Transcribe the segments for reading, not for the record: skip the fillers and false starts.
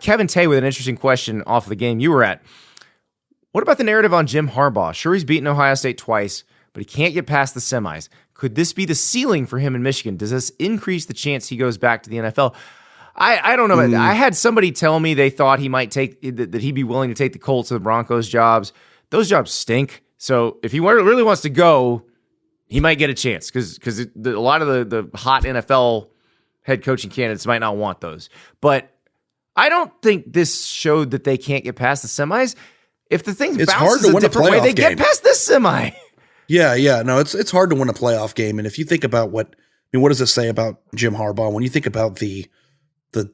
Kevin Tay with an interesting question off of the game you were at. What about the narrative on Jim Harbaugh? Sure, he's beaten Ohio State twice, but he can't get past the semis. Could this be the ceiling for him in Michigan? Does this increase the chance he goes back to the NFL? I don't know. I had somebody tell me they thought he might that he'd be willing to take the Colts or the Broncos jobs. Those jobs stink. So if he really wants to go, he might get a chance because a lot of the hot NFL head coaching candidates might not want those. But I don't think this showed that they can't get past the semis. If the thing bounces a different way, they get past this semi. Yeah. No, it's hard to win a playoff game. And if you think about what does this say about Jim Harbaugh? When you think about the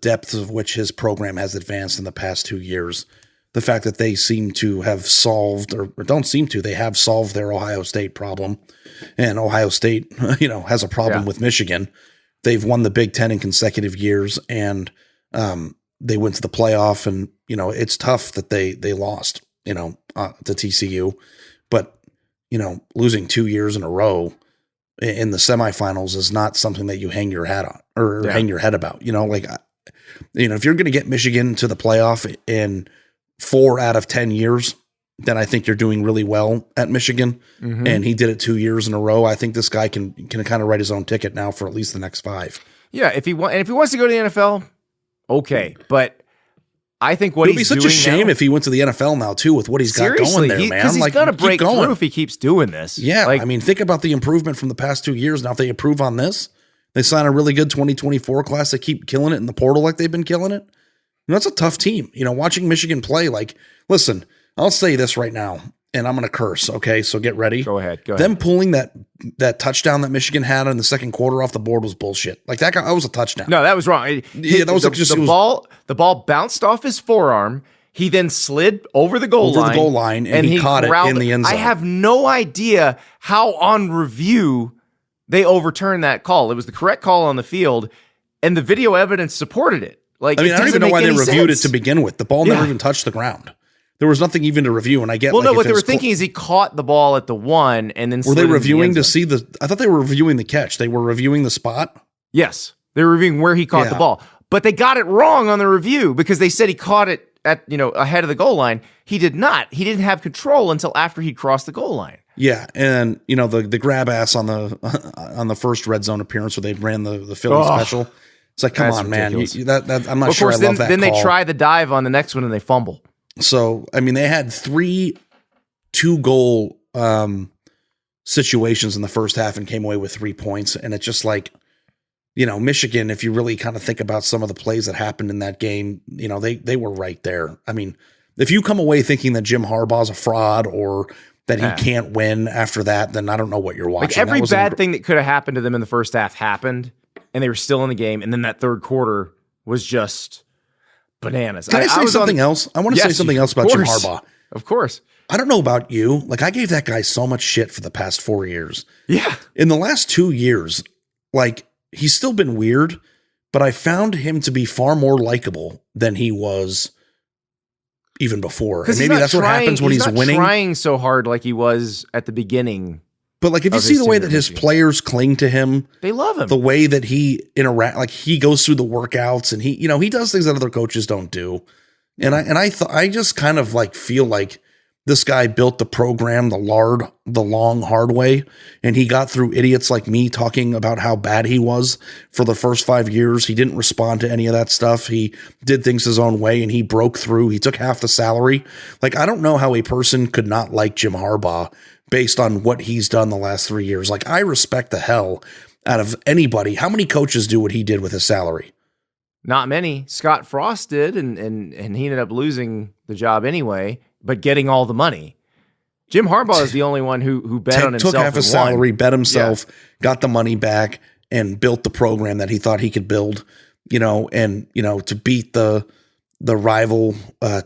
depth of which his program has advanced in the past 2 years, the fact that they seem to have solved they have solved their Ohio State problem, and Ohio State, has a problem with Michigan. They've won the Big Ten in consecutive years, and they went to the playoff, and, it's tough that they lost, to TCU, but, losing 2 years in a row in the semifinals is not something that you hang your hat on or hang your head about, if you're going to get Michigan to the playoff in 4 out of 10 years, then I think you're doing really well at Michigan. Mm-hmm. And he did it 2 years in a row. I think this guy can kind of write his own ticket now for at least the next 5. Yeah. If he wants to go to the NFL, okay. But I think what he's doing it would be such a shame if he went to the NFL now too, with what he's got going there, man. Because he's going to break through if he keeps doing this. Yeah. Think about the improvement from the past 2 years. Now, if they improve on this, they sign a really good 2024 class. They keep killing it in the portal like they've been killing it. That's a tough team. Watching Michigan play, listen, I'll say this right now, and I'm going to curse, okay? So get ready. Go ahead. Them pulling that touchdown that Michigan had in the second quarter off the board was bullshit. That was a touchdown. No, that was wrong. That was the ball bounced off his forearm. He then slid over the goal line, and he caught it in the end zone. I have no idea how on review they overturned that call. It was the correct call on the field, and the video evidence supported it. I don't even know why they reviewed it to begin with. The ball never even touched the ground. There was nothing even to review, and I get. Well, no, what they were thinking is he caught the ball at the 1 and then. Were they reviewing to see the? I thought they were reviewing the catch. They were reviewing the spot. Yes, they were reviewing where he caught the ball, but they got it wrong on the review because they said he caught it at ahead of the goal line. He did not. He didn't have control until after he crossed the goal line. Yeah, and the grab ass on the first red zone appearance where they ran the Philly special. It's like, come on, ridiculous, man. I'm not sure I love that Then call. They try the dive on the next one and they fumble. So, they had 3 2-goal situations in the first half and came away with 3 points. And it's just Michigan, if you really kind of think about some of the plays that happened in that game, they were right there. If you come away thinking that Jim Harbaugh's a fraud or that he can't win after that, then I don't know what you're watching. Every bad thing that could have happened to them in the first half happened. And they were still in the game, and then that third quarter was just bananas. Can I say something else? I want to say something else about Jim Harbaugh. Of course. I don't know about you. I gave that guy so much shit for the past 4 years. Yeah. In the last 2 years, he's still been weird, but I found him to be far more likable than he was even before. And maybe that's what happens when he's winning. He's not trying so hard like he was at the beginning. But if you see the way that his players cling to him, they love him. The way that he he goes through the workouts and he does things that other coaches don't do. And I just kind of feel like this guy built the program the long, hard way. And he got through idiots like me talking about how bad he was for the first 5 years. He didn't respond to any of that stuff. He did things his own way and he broke through. He took half the salary. I don't know how a person could not like Jim Harbaugh based on what he's done the last 3 years. I respect the hell out of anybody. How many coaches do what he did with his salary? Not many. Scott Frost did, and he ended up losing the job anyway, but getting all the money. Jim Harbaugh is the only one who bet on himself. Took half his salary, bet himself, got the money back, and built the program that he thought he could build, to beat the rival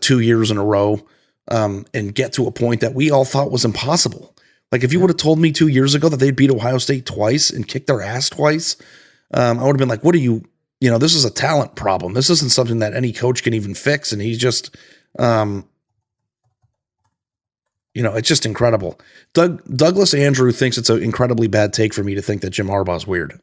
2 years in a row. And get to a point that we all thought was impossible. If you would have told me 2 years ago that they'd beat Ohio State twice and kick their ass twice, I would have been like, what are you, this is a talent problem. This isn't something that any coach can even fix. And he's just, it's just incredible. Douglas Andrew thinks it's an incredibly bad take for me to think that Jim Harbaugh's weird.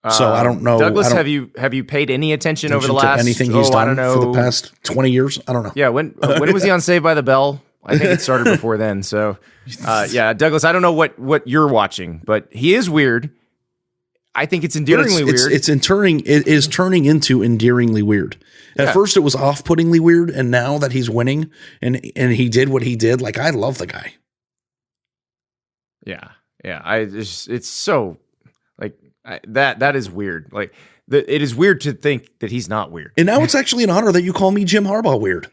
So I don't know. Douglas, have you paid any attention over the last anything he's done I don't know, for the past 20 years? I don't know. Yeah, when was he on Saved by the Bell? I think it started before then. So yeah, Douglas, I don't know what you're watching, but he is weird. I think it's endearingly weird. It is turning into endearingly weird. At first it was off-puttingly weird, and now that he's winning and he did what he did, like, I love the guy. Yeah. It's so like that is weird. Like it is weird to think that he's not weird. And now it's actually an honor that you call me Jim Harbaugh weird.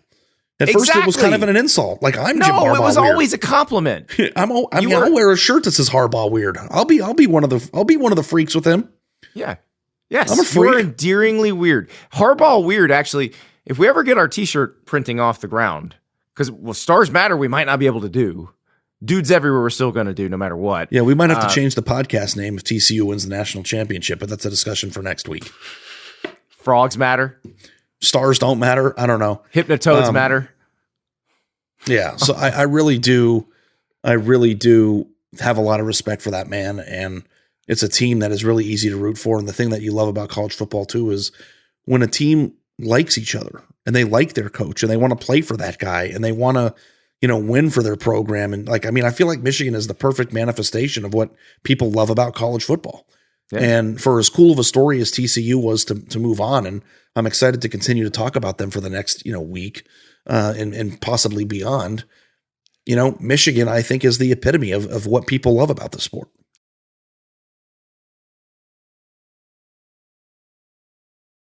At first it was kind of an insult. Like, I'm Jim Harbaugh weird. No, it was always a compliment. I'll wear a shirt that says Harbaugh weird. I'll be one of the freaks with him. Yeah. Yes. I'm a freak. You're endearingly weird. Harbaugh weird, actually, if we ever get our t-shirt printing off the ground, because Stars Matter we might not be able to do. Dudes Everywhere we're still going to do no matter what. Yeah, we might have to change the podcast name if TCU wins the national championship, but that's a discussion for next week. Frogs matter. Stars don't matter. I don't know. Hypnotoads matter. Yeah, so I really do have a lot of respect for that man, and it's a team that is really easy to root for. And the thing that you love about college football too is when a team likes each other and they like their coach and they want to play for that guy and they want to, win for their program. And I feel like Michigan is the perfect manifestation of what people love about college football. Yeah. And for as cool of a story as TCU was to move on, and I'm excited to continue to talk about them for the next, week and possibly beyond. Michigan, I think, is the epitome of what people love about the sport.